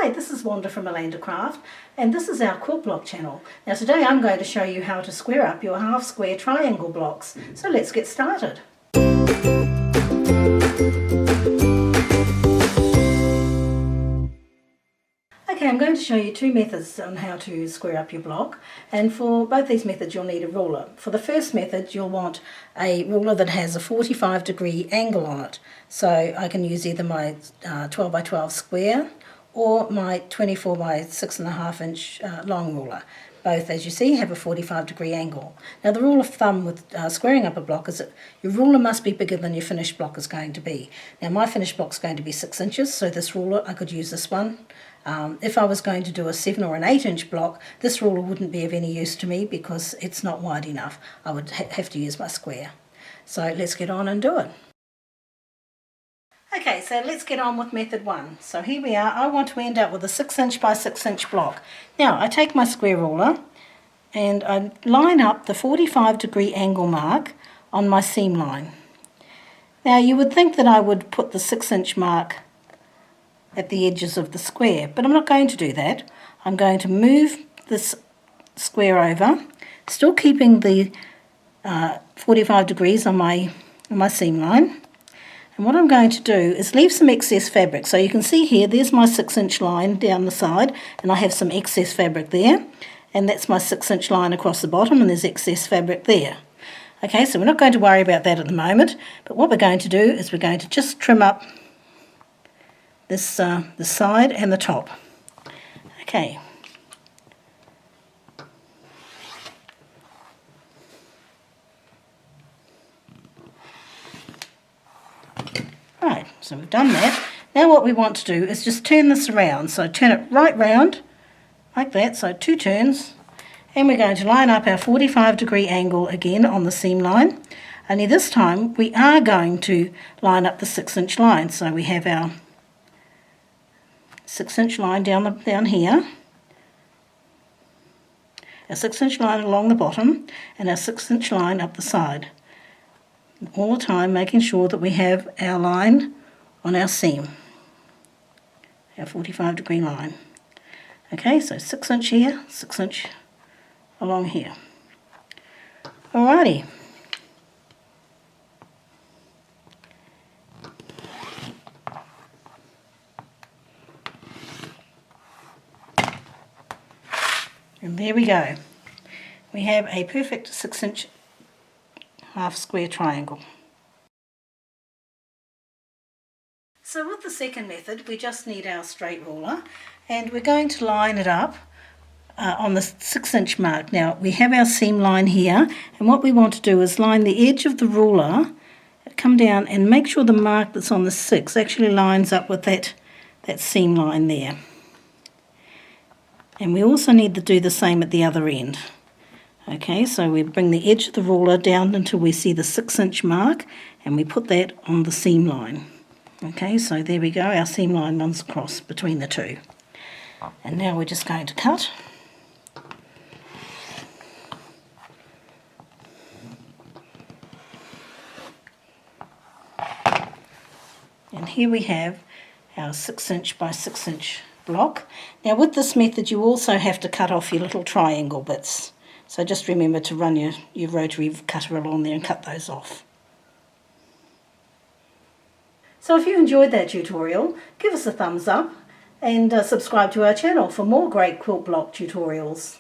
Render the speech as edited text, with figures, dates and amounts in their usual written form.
Hi, this is Wanda from Melinda Craft, and this is our quilt block channel. Now today I'm going to show you how to square up your half square triangle blocks. So let's get started. Okay, I'm going to show you two methods on how to square up your block, and for both these methods you'll need a ruler. For the first method you'll want a ruler that has a 45-degree angle on it. So I can use either my 12 by 12 square or my 24 by 6.5 inch long ruler. Both, as you see, have a 45-degree angle. Now the rule of thumb with squaring up a block is that your ruler must be bigger than your finished block is going to be. Now my finished block is going to be 6 inches, so this ruler, I could use this one. If I was going to do a 7 or an 8 inch block, this ruler wouldn't be of any use to me because it's not wide enough. I would have to use my square. So let's get on and do it. Okay, so let's get on with method 1. So here we are. I want to end up with a 6 inch by 6 inch block. Now I take my square ruler and I line up the 45-degree angle mark on my seam line. Now you would think that I would put the 6 inch mark at the edges of the square, but I'm not going to do that. I'm going to move this square over, still keeping the 45 degrees on my seam line. And what I'm going to do is leave some excess fabric. So you can see here, there's my 6 inch line down the side, and I have some excess fabric there, and that's my 6 inch line across the bottom, and there's excess fabric there. Okay, so we're not going to worry about that at the moment, but what we're going to do is we're going to just trim up this the side and the top. Okay. Right, so we've done that. Now what we want to do is just turn this around. So turn it right round, like that, so 2 turns. And we're going to line up our 45-degree angle again on the seam line. Only this time we are going to line up the 6 inch line. So we have our 6 inch line down here, a 6 inch line along the bottom, and a 6 inch line up the side. All the time making sure that we have our line on our seam, our 45-degree line. Okay, so 6 inch here, 6 inch along here. Alrighty. And there we go. We have a perfect 6 inch half square triangle. So with the second method we just need our straight ruler, and we're going to line it up on the 6 inch mark. Now we have our seam line here, and what we want to do is line the edge of the ruler, come down and make sure the mark that's on the 6 actually lines up with that seam line there. And we also need to do the same at the other end. Okay, so we bring the edge of the ruler down until we see the 6 inch mark, and we put that on the seam line. Okay, so there we go, our seam line runs across between the two. And now we're just going to cut. And here we have our 6 inch by 6 inch block. Now with this method you also have to cut off your little triangle bits. So just remember to run your rotary cutter along there and cut those off. So if you enjoyed that tutorial, give us a thumbs up and subscribe to our channel for more great quilt block tutorials.